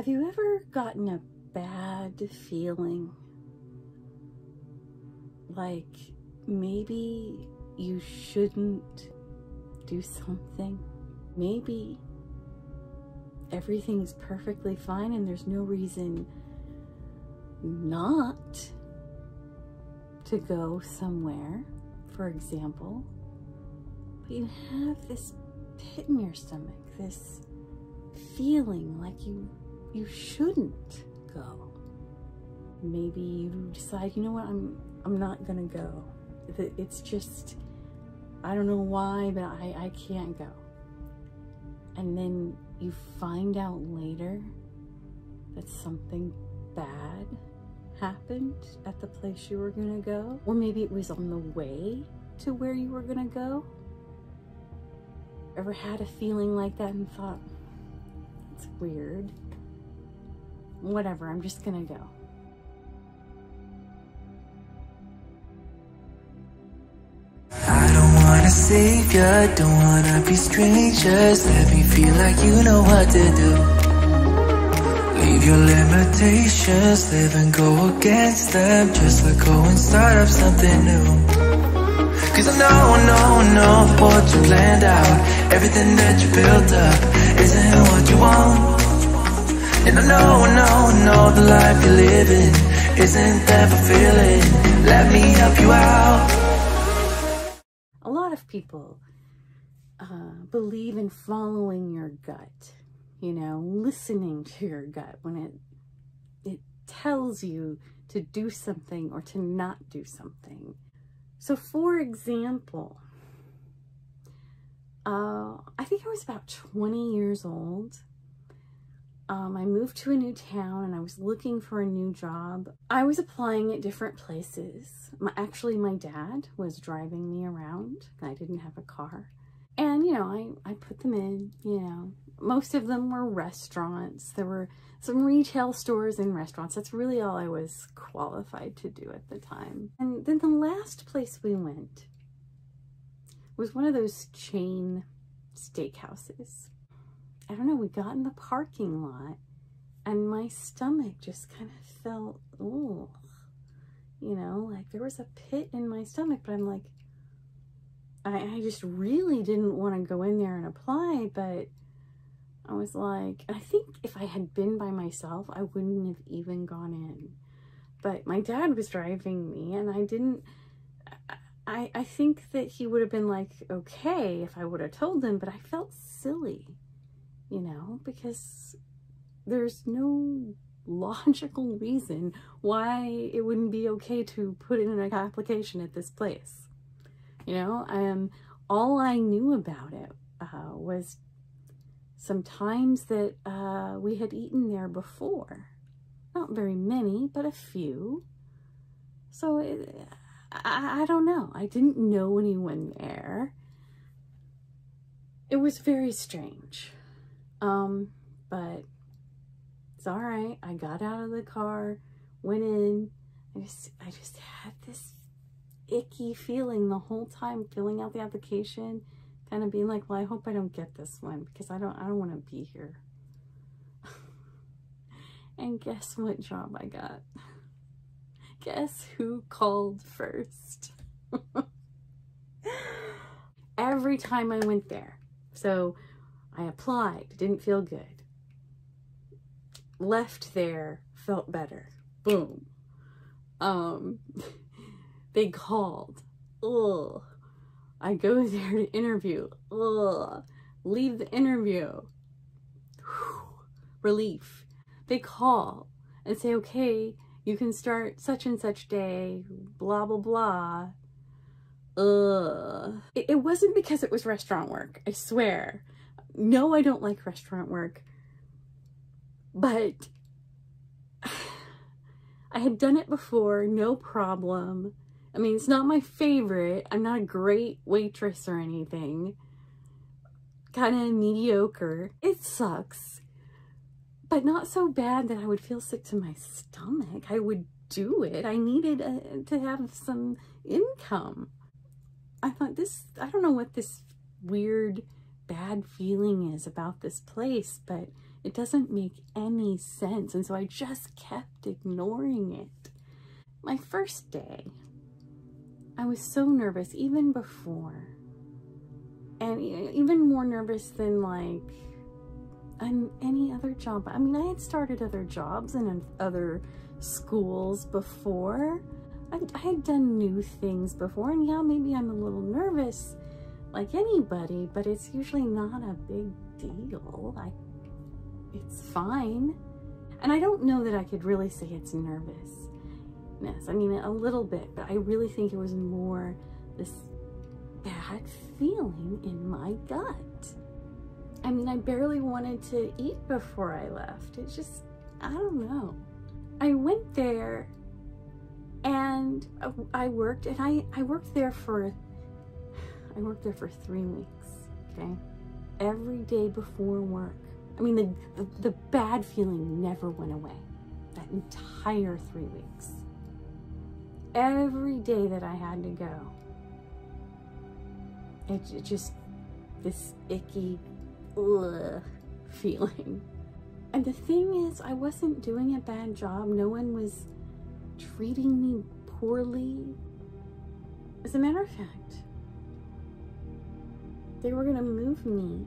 Have you ever gotten a bad feeling? Like maybe you shouldn't do something? Maybe everything's perfectly fine and there's no reason not to go somewhere, for example, but you have this pit in your stomach, this feeling like you shouldn't go. Maybe you decide, you know what, I'm not gonna go. It's just, I don't know why, but I can't go. And then you find out later that something bad happened at the place you were gonna go, or maybe it was on the way to where you were gonna go. Ever had a feeling like that and thought, it's weird, whatever, I'm just gonna go? I don't wanna save ya, don't wanna be strangers. Let me feel like you know what to do. Leave your limitations, live and go against them. Just let go and start up something new. Cause I know what you planned out. Everything that you built up isn't what you want. And I know the life you're living isn't that fulfilling. Let me help you out. A lot of people believe in following your gut, you know, listening to your gut when it tells you to do something or to not do something. So for example, I think I was about 20 years old. I moved to a new town and I was looking for a new job. I was applying at different places. Actually, my dad was driving me around. I didn't have a car. And, you know, I put them in, you know. Most of them were restaurants. There were some retail stores and restaurants. That's really all I was qualified to do at the time. And then the last place we went was one of those chain steakhouses. I don't know, we got in the parking lot and my stomach just kind of felt, oh, you know, like there was a pit in my stomach, but I'm like, I just really didn't want to go in there and apply, but I was like, I think if I had been by myself, I wouldn't have even gone in. But my dad was driving me and I think that he would have been like, okay, if I would have told him, but I felt silly, you know, because there's no logical reason why it wouldn't be okay to put in an application at this place. You know, all I knew about it was some times that we had eaten there before. Not very many, but a few. So I don't know. I didn't know anyone there. It was very strange. But it's all right. I got out of the car, went in. I just had this icky feeling the whole time filling out the application, kind of being like, well, I hope I don't get this one because I don't want to be here. And guess what job I got? Guess who called first? Every time I went there. So I applied, didn't feel good. Left there, felt better. Boom. They called. Ugh. I go there to interview. Ugh. Leave the interview. Whew. Relief. They call and say, okay, you can start such and such day, blah, blah, blah. Ugh. It wasn't because it was restaurant work, I swear. No, I don't like restaurant work. But I had done it before, no problem. I mean, it's not my favorite. I'm not a great waitress or anything. Kind of mediocre. It sucks. But not so bad that I would feel sick to my stomach. I would do it. I needed to have some income. I thought I don't know what this weird bad feeling is about this place, but It doesn't make any sense. And so I just kept ignoring it. My first day, I was so nervous even before. And even more nervous than like any other job. I mean, I had started other jobs and in other schools before. I had done new things before, and yeah, maybe I'm a little nervous like anybody, but it's usually not a big deal. It's fine. And I don't know that I could really say it's nervousness. I mean, a little bit, but I really think it was more this bad feeling in my gut. I mean, I barely wanted to eat before I left. It's just, I don't know. I went there and I worked, and I worked there for 3 weeks, okay? Every day before work. I mean, the bad feeling never went away. That entire 3 weeks. Every day that I had to go, it just, this icky, ugh, feeling. And the thing is, I wasn't doing a bad job. No one was treating me poorly. As a matter of fact, they were gonna move me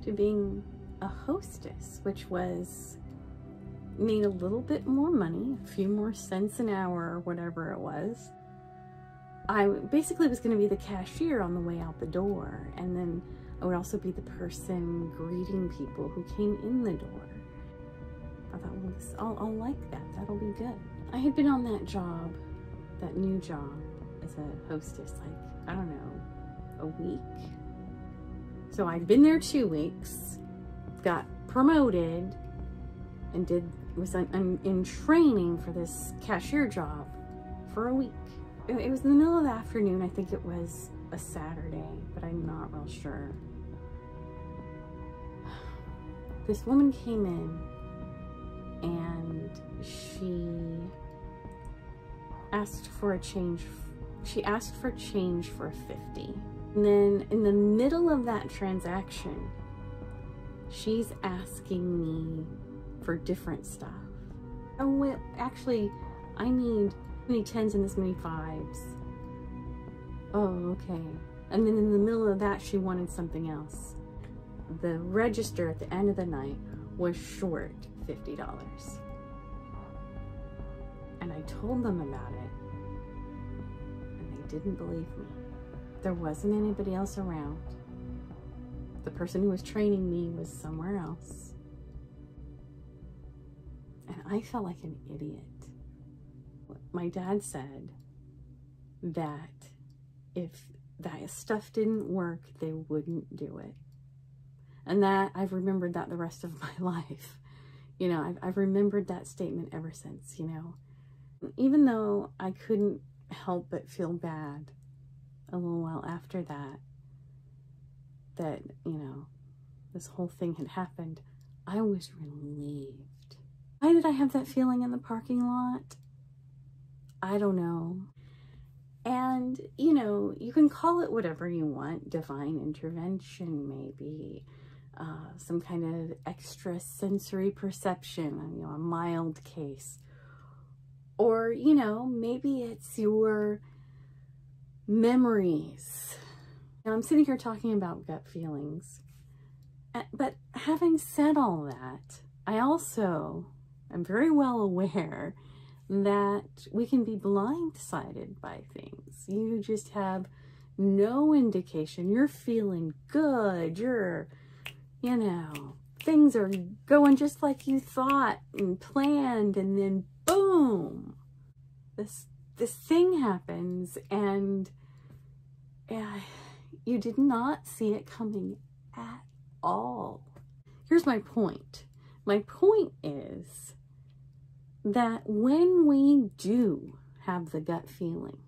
to being a hostess, which made a little bit more money, a few more cents an hour or whatever it was. I basically was going to be the cashier on the way out the door, and then I would also be the person greeting people who came in the door. I thought, well, I'll like that. That'll be good. I had been on that job, that new job as a hostess, like, I don't know, a week. So I'd been there 2 weeks, got promoted, and I'm in training for this cashier job for a week. It was in the middle of the afternoon. I think it was a Saturday, but I'm not real sure. This woman came in and she asked for a change. She asked for change for a 50. And then in the middle of that transaction, she's asking me for different stuff. Oh, well, actually, I need many 10s and this many 5s. Oh, okay. And then in the middle of that, she wanted something else. The register at the end of the night was short $50. And I told them about it, and they didn't believe me. There wasn't anybody else around. The person who was training me was somewhere else. And I felt like an idiot. My dad said that if that stuff didn't work, they wouldn't do it. And that, I've remembered that the rest of my life. You know, I've remembered that statement ever since, you know. Even though I couldn't help but feel bad a little while after that, you know, this whole thing had happened, I was relieved. Why did I have that feeling in the parking lot? I don't know. And, you know, you can call it whatever you want. Divine intervention, maybe. Some kind of extra sensory perception, you know, a mild case. Or, you know, maybe it's your memories. Now, I'm sitting here talking about gut feelings. But having said all that, I also am very well aware that we can be blindsided by things. You just have no indication. You're feeling good. You're, you know, things are going just like you thought and planned, and then boom, this thing happens, and you did not see it coming at all. Here's my point. My point is that when we do have the gut feeling,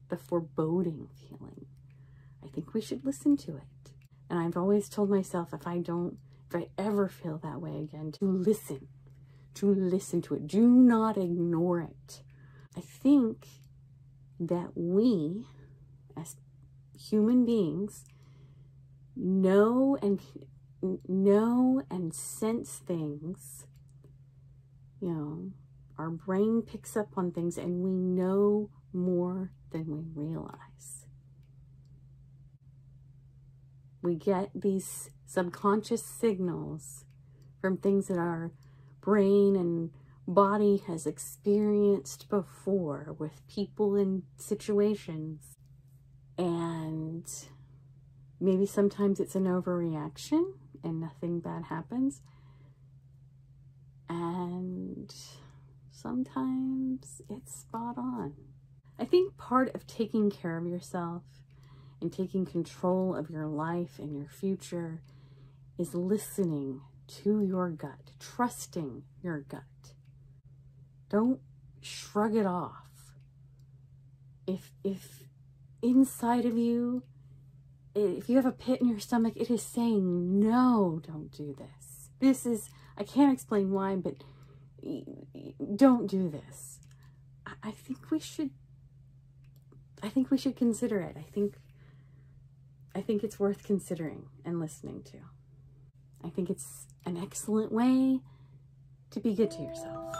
the foreboding feeling, I think we should listen to it. And I've always told myself, if I ever feel that way again, to listen to it. Do not ignore it. I think that we, as human beings, know know and sense things. You know, our brain picks up on things and we know more than we realize. We get these subconscious signals from things that our brain and body has experienced before with people and situations. And maybe sometimes it's an overreaction and nothing bad happens. And sometimes it's spot on. I think part of taking care of yourself and taking control of your life and your future is listening to your gut, trusting your gut. Don't shrug it off. If inside of you, if you have a pit in your stomach, it is saying, no, don't do this. This is, I can't explain why, but don't do this. I think we should consider it. I think it's worth considering and listening to. I think it's an excellent way to be good to yourself.